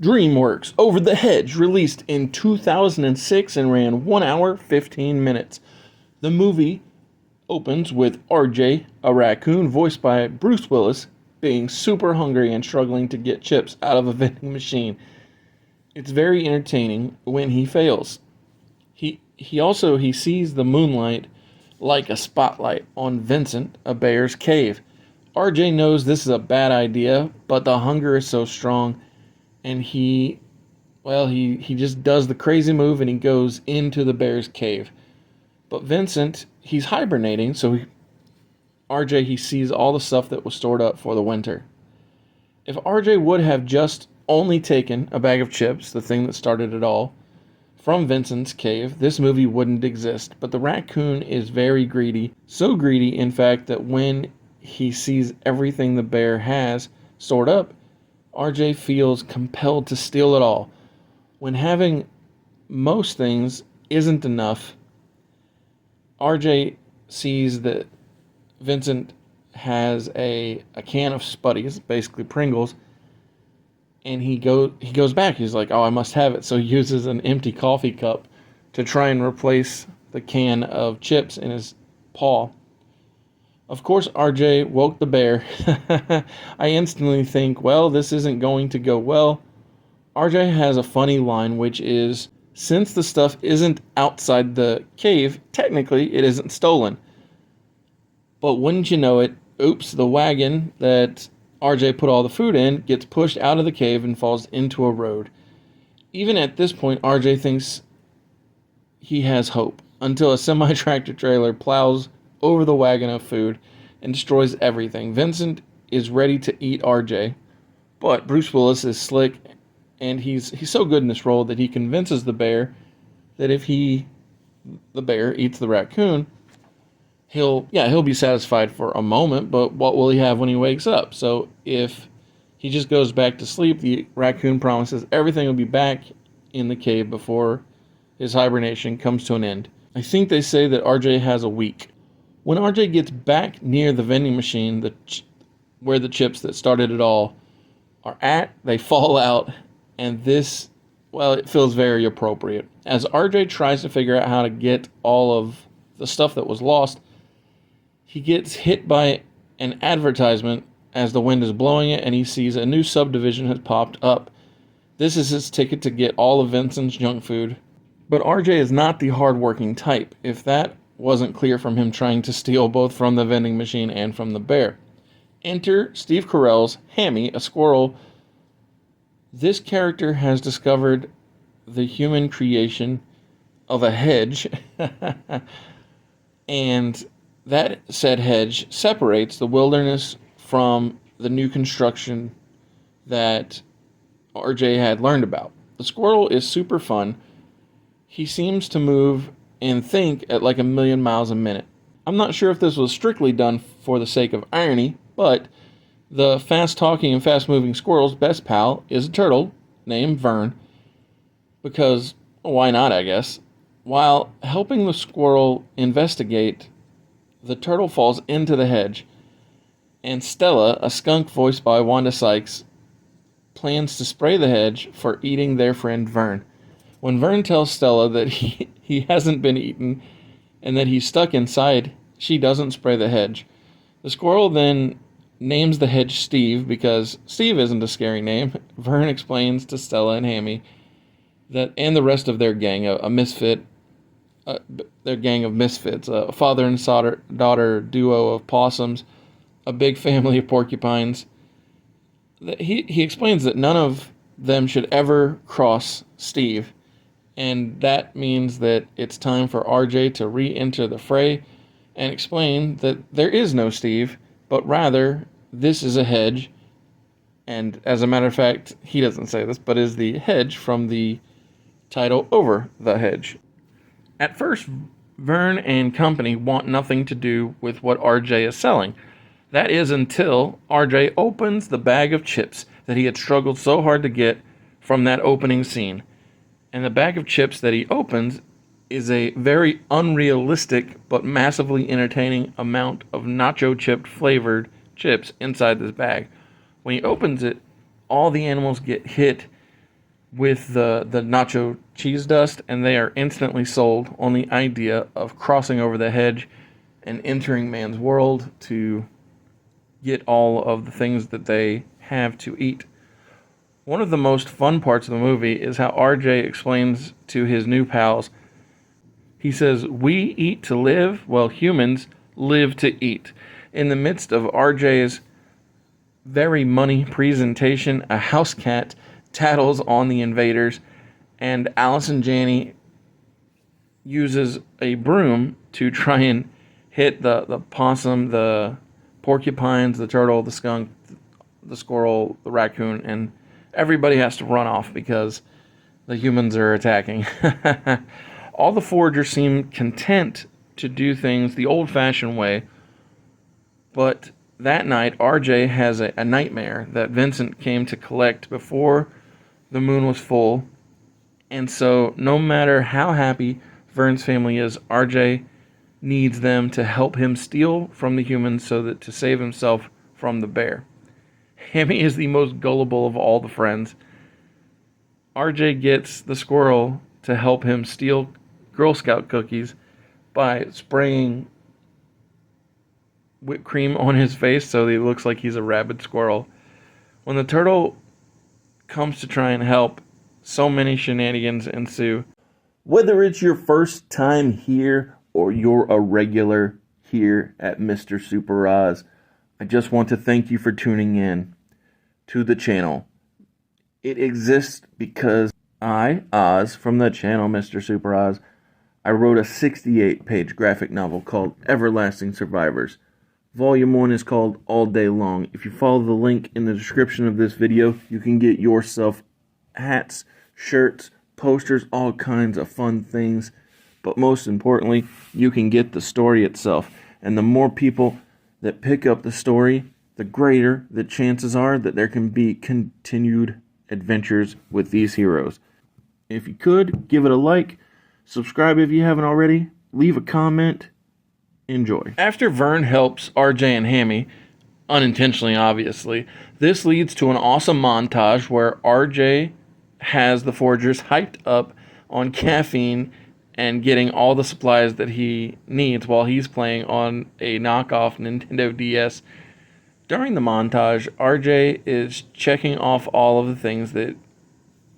DreamWorks Over the Hedge released in 2006 and ran 1 hour 15 minutes. The movie opens with RJ, a raccoon voiced by Bruce Willis, being super hungry and struggling to get chips out of a vending machine. It's very entertaining when he fails. He sees the moonlight like a spotlight on Vincent, a bear's cave. RJ knows this is a bad idea, but the hunger is so strong, and he just does the crazy move and he goes into the bear's cave. But Vincent, he's hibernating, so RJ, he sees all the stuff that was stored up for the winter. If RJ would have just only taken a bag of chips, the thing that started it all, from Vincent's cave, this movie wouldn't exist. But the raccoon is very greedy. So greedy, in fact, that when he sees everything the bear has stored up, RJ feels compelled to steal it all. When having most things isn't enough, RJ sees that Vincent has a can of Spuddies, basically Pringles, and he goes back. He's like, oh, I must have it. So he uses an empty coffee cup to try and replace the can of chips in his paw. Of course, RJ woke the bear. I instantly think, well, this isn't going to go well. RJ has a funny line, which is, since the stuff isn't outside the cave, technically it isn't stolen. But wouldn't you know it, oops, the wagon that RJ put all the food in gets pushed out of the cave and falls into a road. Even at this point, RJ thinks he has hope until a semi-tractor trailer plows over the wagon of food and destroys everything. Vincent is ready to eat RJ, but Bruce Willis is slick, and he's so good in this role that he convinces the bear that if the bear eats the raccoon, he'll be satisfied for a moment, but what will he have when he wakes up? So if he just goes back to sleep, the raccoon promises everything will be back in the cave before his hibernation comes to an end. I think they say that RJ has a week. When RJ gets back near the vending machine, where the chips that started it all are at, they fall out, and this, well, it feels very appropriate. As RJ tries to figure out how to get all of the stuff that was lost, he gets hit by an advertisement as the wind is blowing it, and he sees a new subdivision has popped up. This is his ticket to get all of Vincent's junk food. But RJ is not the hardworking type, if that wasn't clear from him trying to steal both from the vending machine and from the bear. Enter Steve Carell's Hammy, a squirrel. This character has discovered the human creation of a hedge, and that said hedge separates the wilderness from the new construction that RJ had learned about. The squirrel is super fun. He seems to move and think at like 1,000,000 miles a minute. I'm not sure if this was strictly done for the sake of irony, but the fast-talking and fast-moving squirrel's best pal is a turtle named Vern, because why not, I guess. While helping the squirrel investigate, the turtle falls into the hedge, and Stella, a skunk voiced by Wanda Sykes, plans to spray the hedge for eating their friend Vern. When Vern tells Stella that he hasn't been eaten and that he's stuck inside, she doesn't spray the hedge. The squirrel then names the hedge Steve because Steve isn't a scary name. Vern explains to Stella and Hammy that, and the rest of their gang, their gang of misfits, a father and daughter duo of possums, a big family of porcupines. He explains that none of them should ever cross Steve, and that means that it's time for RJ to re-enter the fray and explain that there is no Steve, but rather this is a hedge, and as a matter of fact, he doesn't say this, but is the hedge from the title Over the Hedge. At first, Vern and company want nothing to do with what RJ is selling. That is until RJ opens the bag of chips that he had struggled so hard to get from that opening scene. And the bag of chips that he opens is a very unrealistic but massively entertaining amount of nacho chip flavored chips inside this bag. When he opens it, all the animals get hit with the nacho cheese dust, and they are instantly sold on the idea of crossing over the hedge and entering man's world to get all of the things that they have to eat. One of the most fun parts of the movie is how RJ explains to his new pals. He says, "We eat to live, while humans live to eat." In the midst of RJ's very money presentation, a house cat tattles on the invaders, and Allison Janney uses a broom to try and hit the possum, the porcupines, the turtle, the skunk, the squirrel, the raccoon, and everybody has to run off because the humans are attacking. All the foragers seem content to do things the old-fashioned way, but that night RJ has a nightmare that Vincent came to collect before the moon was full, and so no matter how happy Vern's family is, RJ needs them to help him steal from the humans so that to save himself from the bear. Hammy is the most gullible of all the friends. RJ gets the squirrel to help him steal Girl Scout cookies by spraying whipped cream on his face so he looks like he's a rabid squirrel. When the turtle comes to try and help, so many shenanigans ensue. Whether it's your first time here or you're a regular here at Mr. Super Oz, I just want to thank you for tuning in to the channel. It exists because I, Oz, from the channel Mr. Super Oz, I wrote a 68-page graphic novel called Everlasting Survivors. Volume 1 is called All Day Long. If you follow the link in the description of this video, you can get yourself hats, shirts, posters, all kinds of fun things. But most importantly, you can get the story itself. And the more people that pick up the story, the greater the chances are that there can be continued adventures with these heroes. If you could, give it a like, subscribe if you haven't already, leave a comment, enjoy. After Vern helps RJ and Hammy, unintentionally obviously, this leads to an awesome montage where RJ has the foragers hyped up on caffeine and getting all the supplies that he needs while he's playing on a knockoff Nintendo DS. During the montage, RJ is checking off all of the things that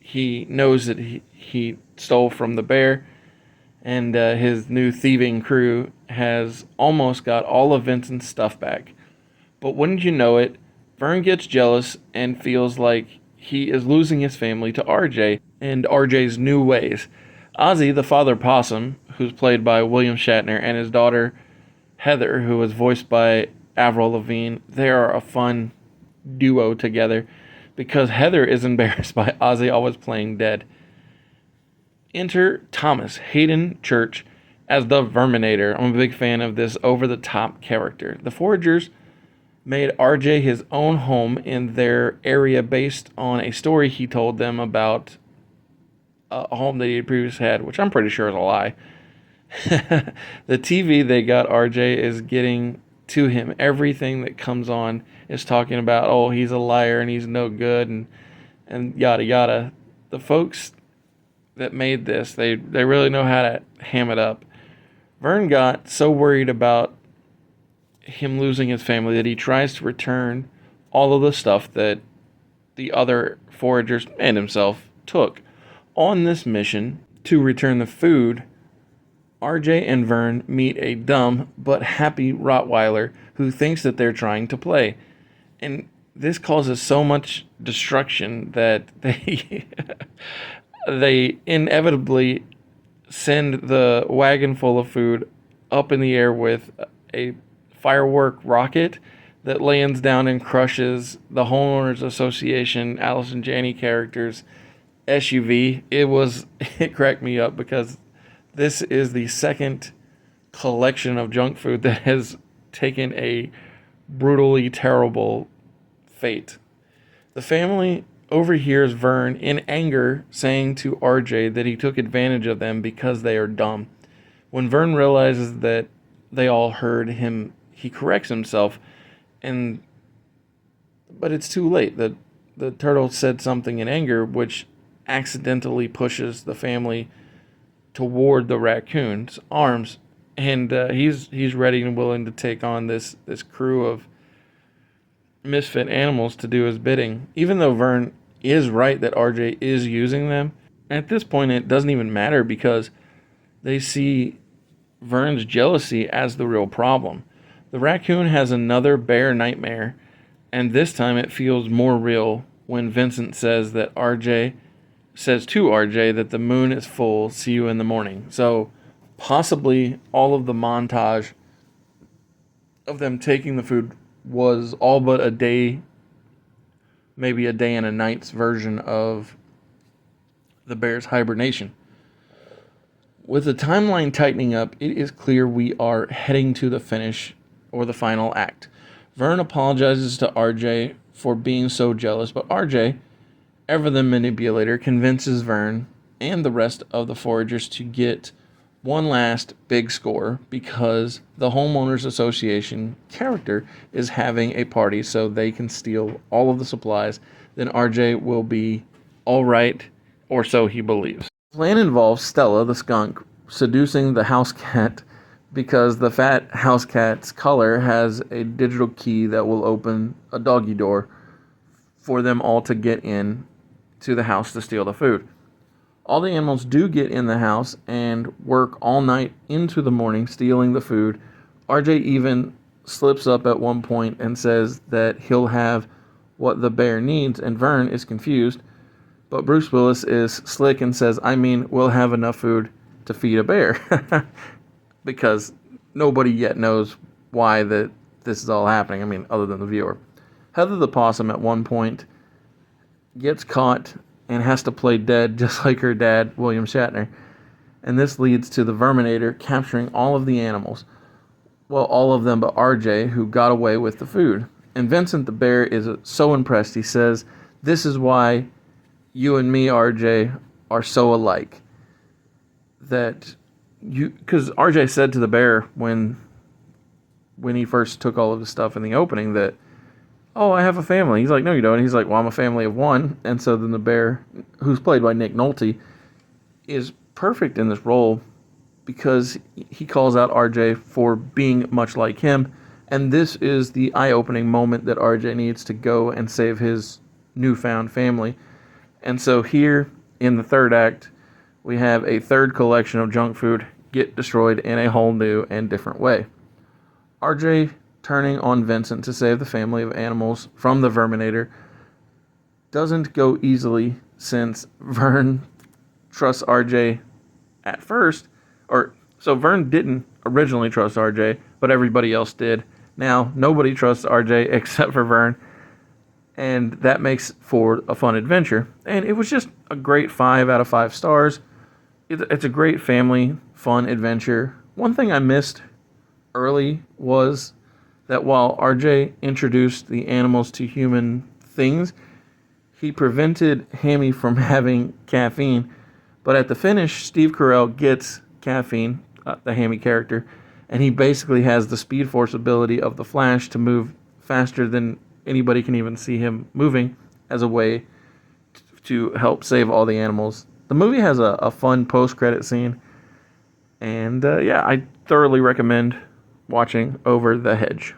he knows that he stole from the bear, and his new thieving crew has almost got all of Vincent's stuff back. But wouldn't you know it, Vern gets jealous and feels like he is losing his family to RJ and RJ's new ways. Ozzy, the father possum, who's played by William Shatner, and his daughter Heather, who was voiced by Avril Lavigne, they are a fun duo together because Heather is embarrassed by Ozzy always playing dead. Enter Thomas Hayden Church as the Verminator. I'm a big fan of this over-the-top character. The foragers made RJ his own home in their area based on a story he told them about a home that he had previously had, which I'm pretty sure is a lie. The TV they got RJ is getting to him. Everything that comes on is talking about, oh, he's a liar and he's no good and yada yada. The folks that made this, they really know how to ham it up. Vern got so worried about him losing his family that he tries to return all of the stuff that the other foragers and himself took. On this mission to return the food, RJ and Vern meet a dumb but happy Rottweiler who thinks that they're trying to play. And this causes so much destruction that they inevitably send the wagon full of food up in the air with a firework rocket that lands down and crushes the Homeowners Association Allison Janney character's SUV. It cracked me up because this is the second collection of junk food that has taken a brutally terrible fate. The family overhears Vern in anger saying to RJ that he took advantage of them because they are dumb. When Vern realizes that they all heard him, he corrects himself, but it's too late. The turtle said something in anger, which accidentally pushes the family toward the raccoon's arms, and he's ready and willing to take on this crew of misfit animals to do his bidding. Even though Vern is right that RJ is using them, at this point it doesn't even matter because they see Vern's jealousy as the real problem. The raccoon has another bear nightmare, and this time it feels more real when Vincent says to RJ that the moon is full, see you in the morning. So possibly all of the montage of them taking the food was all but a day, maybe a day and a night's version of the bear's hibernation. With the timeline tightening up, it is clear we are heading to the finish or the final act. Vern apologizes to RJ for being so jealous, but RJ, ever the manipulator, convinces Vern and the rest of the foragers to get one last big score because the homeowners association character is having a party so they can steal all of the supplies. Then RJ will be all right, or so he believes. The plan involves Stella, the skunk, seducing the house cat because the fat house cat's color has a digital key that will open a doggy door for them all to get in to the house to steal the food. All the animals do get in the house and work all night into the morning stealing the food. RJ even slips up at one point and says that he'll have what the bear needs, and Vern is confused. But Bruce Willis is slick and says, we'll have enough food to feed a bear. Because nobody yet knows why this is all happening, other than the viewer. Heather the possum at one point gets caught and has to play dead just like her dad, William Shatner. And this leads to the Verminator capturing all of the animals. Well, all of them but RJ, who got away with the food. And Vincent the bear is so impressed, he says, "This is why you and me, RJ, are so alike." Because RJ said to the bear when he first took all of the stuff in the opening that, "Oh, I have a family." He's like, "No, you don't." He's like, "Well, I'm a family of one." And so then the bear, who's played by Nick Nolte, is perfect in this role because he calls out RJ for being much like him. And this is the eye-opening moment that RJ needs to go and save his newfound family. And so here in the third act, we have a third collection of junk food get destroyed in a whole new and different way. RJ turning on Vincent to save the family of animals from the Verminator doesn't go easily since Vern trusts RJ at first. So Vern didn't originally trust RJ, but everybody else did. Now, nobody trusts RJ except for Vern, and that makes for a fun adventure. And it was just a great 5 out of 5 stars. It's a great family, fun adventure. One thing I missed early was that while RJ introduced the animals to human things, he prevented Hammy from having caffeine. But at the finish, Steve Carell gets caffeine, the Hammy character, and he basically has the Speed Force ability of the Flash to move faster than anybody can even see him moving as a way to help save all the animals. The movie has a fun post-credit scene, and I thoroughly recommend watching Over the Hedge.